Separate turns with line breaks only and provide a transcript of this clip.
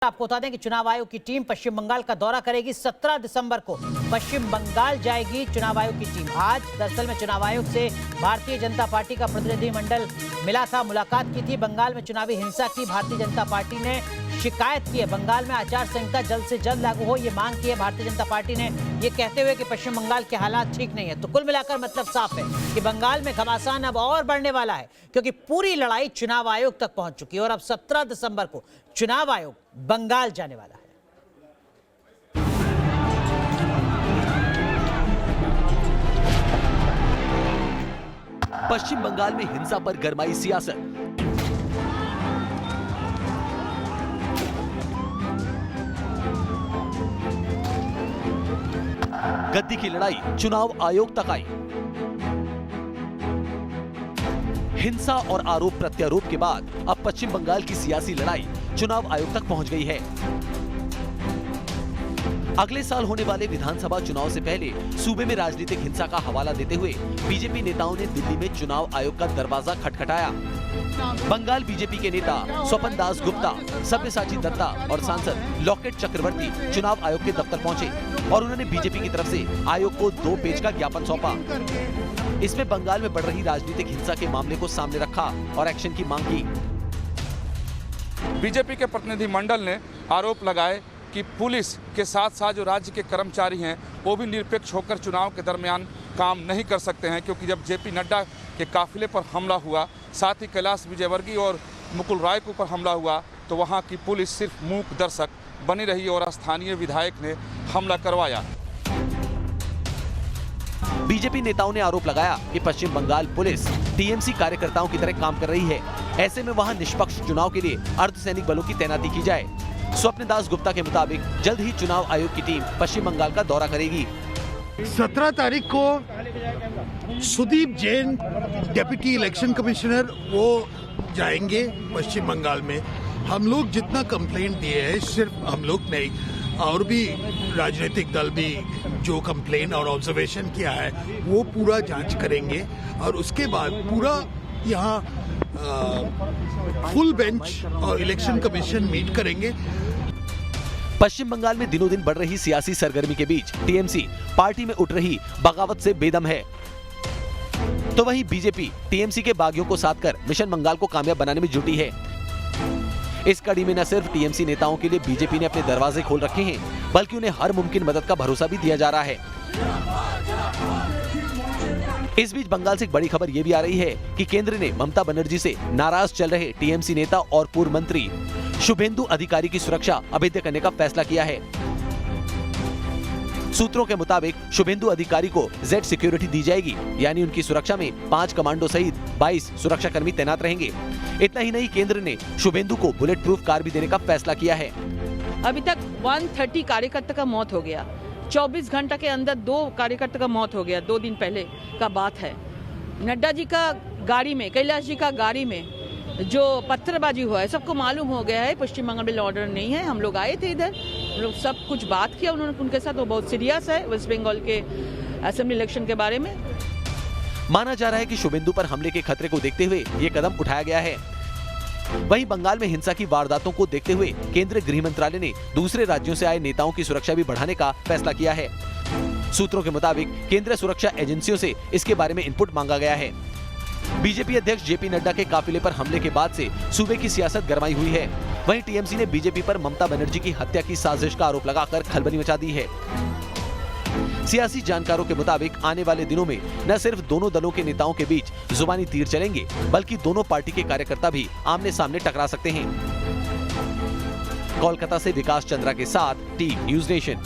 आपको बता दें कि चुनाव आयोग की टीम पश्चिम बंगाल का दौरा करेगी। 17 दिसंबर को पश्चिम बंगाल जाएगी चुनाव आयोग की टीम। आज दरअसल में चुनाव आयोग से भारतीय जनता पार्टी का प्रतिनिधिमंडल मिला था, मुलाकात की थी। बंगाल में चुनावी हिंसा की भारतीय जनता पार्टी ने शिकायत की है। बंगाल में आचार संहिता जल्द से जल्द लागू हो, ये मांग की है भारतीय जनता पार्टी ने, ये कहते हुए कि पश्चिम बंगाल के हालात ठीक नहीं है। तो कुल मिलाकर मतलब साफ है कि बंगाल में घमासान अब और बढ़ने वाला है, क्योंकि पूरी लड़ाई चुनाव आयोग तक पहुंच चुकी है और अब 17 दिसंबर को चुनाव आयोग बंगाल जाने वाला है।
पश्चिम बंगाल में हिंसा पर गरमाई सियासत। गद्दी की लड़ाई चुनाव आयोग तक आई। हिंसा और आरोप प्रत्यारोप के बाद अब पश्चिम बंगाल की सियासी लड़ाई चुनाव आयोग तक पहुंच गई है। अगले साल होने वाले विधानसभा चुनाव से पहले सूबे में राजनीतिक हिंसा का हवाला देते हुए बीजेपी नेताओं ने दिल्ली में चुनाव आयोग का दरवाजा खटखटाया। बंगाल बीजेपी के नेता स्वपन दास गुप्ता, सब्यसाची दत्ता और सांसद लॉकेट चक्रवर्ती चुनाव आयोग के दफ्तर पहुंचे और उन्होंने बीजेपी की तरफ से आयोग को 2 पेज का ज्ञापन सौंपा। इसमें बंगाल में बढ़ रही राजनीतिक हिंसा के मामले को सामने रखा और एक्शन की मांग की।
बीजेपी के प्रतिनिधिमंडल ने आरोप लगाए कि पुलिस के साथ साथ जो राज्य के कर्मचारी हैं वो भी निरपेक्ष होकर चुनाव के दरमियान काम नहीं कर सकते हैं, क्योंकि जब जेपी नड्डा के काफिले पर हमला हुआ, साथ ही कैलाश विजयवर्गीय और मुकुल राय के ऊपर हमला हुआ, तो वहां की पुलिस सिर्फ मूक दर्शक बनी रही और स्थानीय विधायक ने हमला करवाया।
बीजेपी नेताओं ने आरोप लगाया कि पश्चिम बंगाल पुलिस टीएमसी कार्यकर्ताओं की तरह काम कर रही है। ऐसे में वहां निष्पक्ष चुनाव के लिए अर्धसैनिक बलों की तैनाती की जाए। स्वप्न दास गुप्ता के मुताबिक जल्द ही चुनाव आयोग की टीम पश्चिम बंगाल का दौरा करेगी।
17 तारीख को Sudeep Jain deputy election commissioner वो जाएंगे पश्चिम बंगाल में। हम लोग जितना कंप्लेंट दिए हैं, सिर्फ हम लोग नहीं, और भी राजनीतिक दल भी जो कंप्लेंट और ऑब्जर्वेशन किया है वो पूरा जांच करेंगे और उसके बाद पूरा यहाँ फुल बेंच और इलेक्शन कमीशन मीट करेंगे।
पश्चिम बंगाल में दिनों दिन बढ़ रही सियासी सरगर्मी के बीच टीएमसी पार्टी में उठ रही बगावत से बेदम है, तो वहीं बीजेपी टीएमसी के बागियों को साथ कर मिशन बंगाल को कामयाब बनाने में जुटी है। इस कड़ी में न सिर्फ टीएमसी नेताओं के लिए बीजेपी ने अपने दरवाजे खोल रखे हैं, बल्कि उन्हें हर मुमकिन मदद का भरोसा भी दिया जा रहा है। इस बीच बंगाल से एक बड़ी खबर ये भी आ रही है कि केंद्र ने ममता बनर्जी से नाराज चल रहे टीएमसी नेता और पूर्व मंत्री शुभेंदु अधिकारी की सुरक्षा अवैध करने का फैसला किया है। सूत्रों के मुताबिक शुभेंदु अधिकारी को जेड सिक्योरिटी दी जाएगी, यानी उनकी सुरक्षा में 5 कमांडो सहित 22 सुरक्षा कर्मी तैनात रहेंगे। इतना ही नहीं, केंद्र ने शुभेंदु को बुलेट प्रूफ कार भी देने का फैसला किया है।
अभी तक 130 कार्यकर्ता का मौत हो गया। 24 घंटा के अंदर 2 कार्यकर्ता का मौत हो गया। 2 दिन पहले का बात है। नड्डा जी का गाड़ी में, कैलाश जी का गाड़ी में जो पत्थरबाजी हुआ है, सबको मालूम हो गया है पश्चिम बंगाल में ऑर्डर नहीं है। हम लोग आए थे इधर, हम लोग सब कुछ बात किया उन्होंने उनके साथ। वो बहुत सीरियस है वेस्ट बंगाल के असेंबली इलेक्शन के बारे में।
माना जा रहा है कि शुभेंदु पर हमले के खतरे को देखते हुए ये कदम उठाया गया है। वहीं बंगाल में हिंसा की वारदातों को देखते हुए केंद्रीय गृह मंत्रालय ने दूसरे राज्यों से आए नेताओं की सुरक्षा भी बढ़ाने का फैसला किया है। सूत्रों के मुताबिक केंद्रीय सुरक्षा एजेंसियों से इसके बारे में इनपुट मांगा गया है। बीजेपी अध्यक्ष जेपी नड्डा के काफिले पर हमले के बाद से सूबे की सियासत गरमाई हुई है। वहीं टीएमसी ने बीजेपी पर ममता बनर्जी की हत्या की साजिश का आरोप लगाकर खलबली मचा दी है। सियासी जानकारों के मुताबिक आने वाले दिनों में न सिर्फ दोनों दलों के नेताओं के बीच जुबानी तीर चलेंगे, बल्कि दोनों पार्टी के कार्यकर्ता भी आमने सामने टकरा सकते हैं। कोलकाता से विकास चंद्रा के साथ टीवी न्यूज़ नेशन।